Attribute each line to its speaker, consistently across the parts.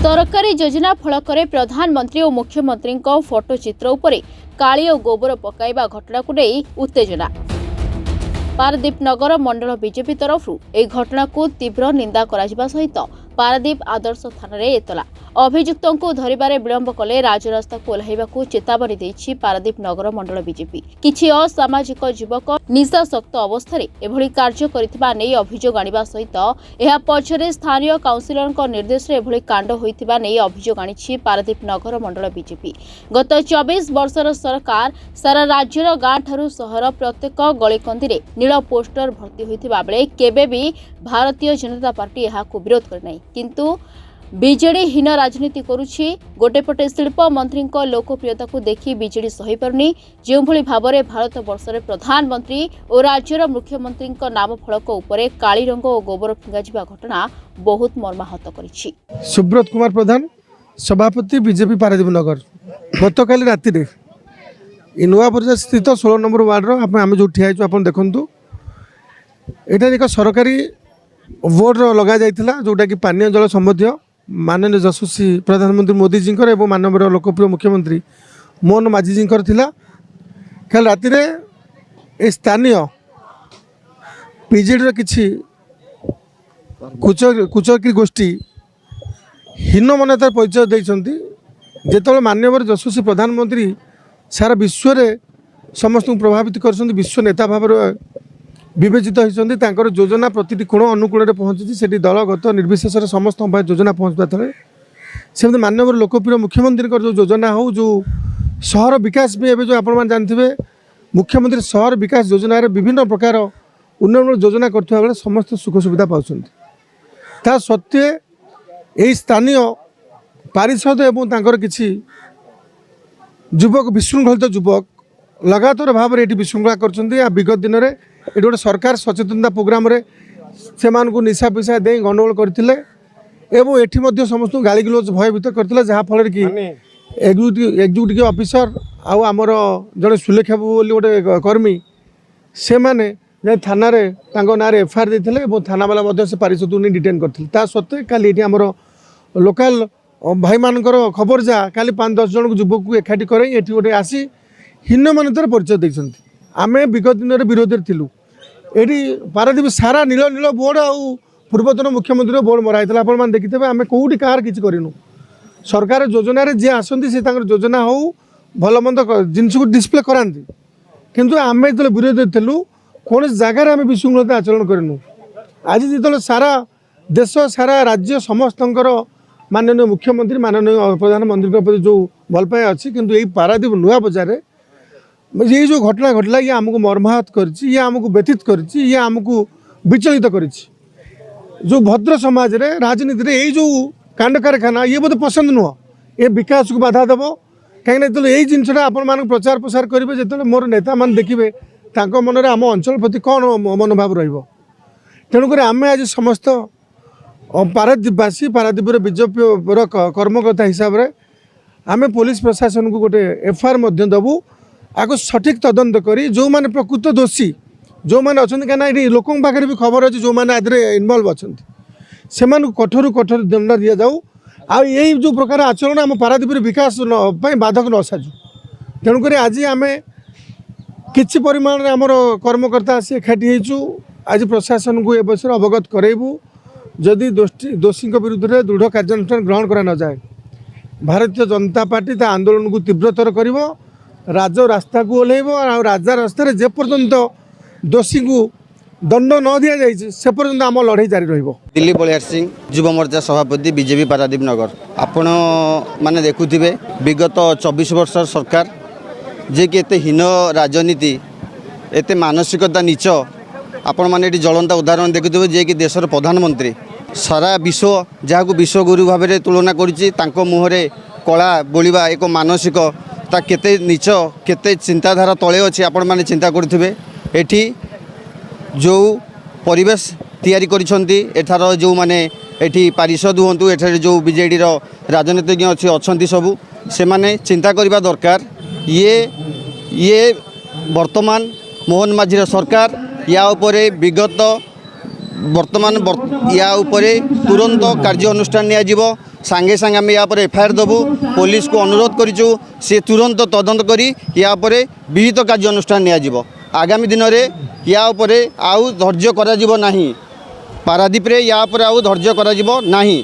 Speaker 1: सरकारी योजना फलक प्रधानमंत्री और मुख्यमंत्री फोटोचित्र उपरे काली और गोबर पकाइबा घटना को नहीं उत्तेजना। पारादीप नगर मंडल बीजेपी तरफ घटना को तीव्र निंदा करा सहित पारादीप आदर्श थाना एतला अभियुक्तों को धरिबारे विलंब कले राजरास्ता को ओह्लाइबाकू चेतावनी देछि पारादीप नगर मंडल बीजेपी। किछि असामाजिक युवक निशाशक्त अवस्था एभली कार्य करिथिबा नै अभियोग आनिबा सहित एहा पछरे स्थानीय काउंसिलरक निर्देश रे एभली कांड होइथिबा नै अभियोग आनिछि पारादीप नगर मंडल बीजेपी। गत 24 वर्षर सरकार सारा राज्यर गाँ ठारू सहर प्रत्येक गलीकंदी रे नील पोस्टर भर्ती होइथिबा बेले केबे भी भारतीय जनता पार्टी एहाकू विरोध करनाई, किंतु बीजेडी हीन राजनीति करुछि। गोटेपटे शिल्प मंत्री लोकप्रियता को देखि बीजेडी सही पारुनी, जो भली भाबरे भारत वर्षरे प्रधानमंत्री और राज्यर मुख्यमंत्री नाम फलक उपरे काली रंग और गोबर फिंगा घटना बहुत मर्माहत करिछि।
Speaker 2: सुब्रत कुमार प्रधान सभापति बीजेपी पारादीप नगर गतकाली राति नुआ बजार स्थित 16 नंबर वार्ड आम जो ठिया आप देखु एटा एक सरकारी बोर्ड लगा जाइथिला जोटा कि पानीय जल संबंधी माननीय यशस्वी प्रधानमंत्री मोदी जी और मानव लोकप्रिय मुख्यमंत्री मोहन माझी जी थिला। कल राति रे स्थानीय पीजेडी किछि कुचक्री गोष्ठी हीन मान्यतार परिचय देइछंती। जेतबेले माननीय यशस्वी प्रधानमंत्री सारा विश्व रे समस्त प्रभावित कर विश्व नेता भाव विवेचित होती योजना प्रति कोण अनुकूल पहुँची से दलगत निर्विशेष समस्त योजना पहुँचवा थे सेमती माननीय लोकप्रिय मुख्यमंत्री जो योजना हो जो सहर विकास भी एवं जो आप जानते मुख्यमंत्री सहर विकास योजना विभिन्न प्रकार उन्नयन योजना करथिबा बेले समस्त सुख सुविधा पाउछंती। ता सत्वे यही स्थानीय पारिषद एवं तांकर किछि युवक विशृंखलित युवक लगातार भाव में विशृंखला कर विगत दिन में ये गोटे सरकार सचेतनता प्रोग्राम रे से निशा पिशा दे गंडगोल करते एवं एटी समस्त गाली गलोच भयभीत करते जहाँफल कि एग्जीक्यूटिव ऑफिसर आमर जड़े सुलेखा बोली गोटे कर्मी से मैंने थाना ना एफआईआर देते थाना वाला से पारिषद को डिटेन करते सत्वे काली आमर लोकाल भाई मानकर खबर जा काली 5-10 जन युवक को एकाठी कर गोटे आसी हीन मान्यतार परिचय देते। आम विगत दिन में विरोधी थिलु एटी पारादीप सारा नील नील बोर्ड आउ पूर्वतन मुख्यमंत्री बोर्ड मराई आप देखिथे आम कौटी कहार किसी करूँ सरकार योजन जी आसती से योजना हो भल मंद जिनस को डिस्प्ले कराती किंतु आम जो विरोधी थिलु कौन जगार आम विशृंखलता आचरण करूँ। आज जो सारा देश सारा राज्य समस्त माननीय मुख्यमंत्री माननीय प्रधानमंत्री प्रति जो भल पाए अच्छी किंतु यही पारादीप नुआ बजार ये जो घटना घटला ये आमको मर्माहत कर आमको व्यतीत कर विचलित कर जो भद्र समाज रे राजनीति रे जो कांड कारखाना ये बोधे पसंद नुह ये विकास को बाधा देव कहीं जो यही जिनसा आप प्रचार प्रसार करेंगे जो मोर नेता मान देखिए मन में आम अंचल प्रति कौन मनोभाव तेणुक आम आज समस्त पारादीपवासी पारादीप बीजेपी कर्मकर्ता हिसाब से आम पुलिस प्रशासन को गोटे एफआईआर देवु आगे सठिक तदंत करी जो माने प्रकृत दोषी जो माने अछंती कना ये लोकों पाखे भी खबर अच्छी जो माने आदरे इनवल्व अछंती से कठोर कठोर दंड दि जाऊ आ यही जो प्रकार आचरण आम पारादीप विकास बाधक न साजू। तेणुक आज आम किछि परिमाण में आमर कर्मकर्ता आसी एकाठी होइछु आज प्रशासन को ए विषय अवगत कराइबू जदि दोषी विरुद्ध में दृढ़ कार्यानुष्ठान ग्रहण करा न जाए भारतीय जनता पार्टी ता आंदोलन को तीव्रतर करिवो राज रास्ता को ओह्लैब राजा रास्तार जे पर्यंत दोषी को दंड न दि जाए से पर्यंत आम लड़ाई जारी रहिबो।
Speaker 3: दिल्ली बलियार सिंह युव मोर्चा सभापति बीजेपी पारादीप नगर आपण माने देखुथिबे विगत 24 वर्ष सरकार जे कि एते हीन राजनीति एते मानसिकता नीच आपण माने ज्वलंता उदाहरण देखुथिबे जे कि देशर प्रधानमंत्री सारा विश्व जहाँ को विश्वगुरु भाव में तुलना करुच्ची मुहरे कला बोलिबा एक मानसिक ता केते नीच केते चिंताधारा तले अच्छी आपण माने चिंता करुथिबे एठी जो परिवेश तैयारी करिसंती एठार जो माने एठी पारिषद हुंतु एठार जो बीजेडी रो राजनीतिज्ञ अच्छी अछंती सबु से माने चिंता करिबा दरकार ये वर्तमान मोहन माझी सरकार या उपरे विगत वर्तमान या उपरे तुरंत कार्य अनुष्ठान नियाजिबो सांगे सांगे आम या एफआईआर देवु पुलिस को अनुरोध करूँ सी तुरंत तदंत करी या विहित कार्य अनुष्ठान नियाजिब आगामी दिन में या आउ धैर्य करा नहीं पारादीप रे या आउ धैर्य करा नहीं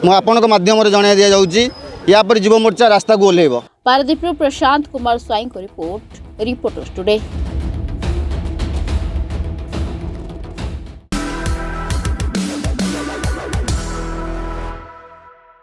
Speaker 3: मु आपनक माध्यम जणाई दिया जाउची या युवा मोर्चा रास्ता को ओह्लैब।
Speaker 1: पारादीप प्रशांत कुमार स्वाई को रिपोर्टर्स टुडे।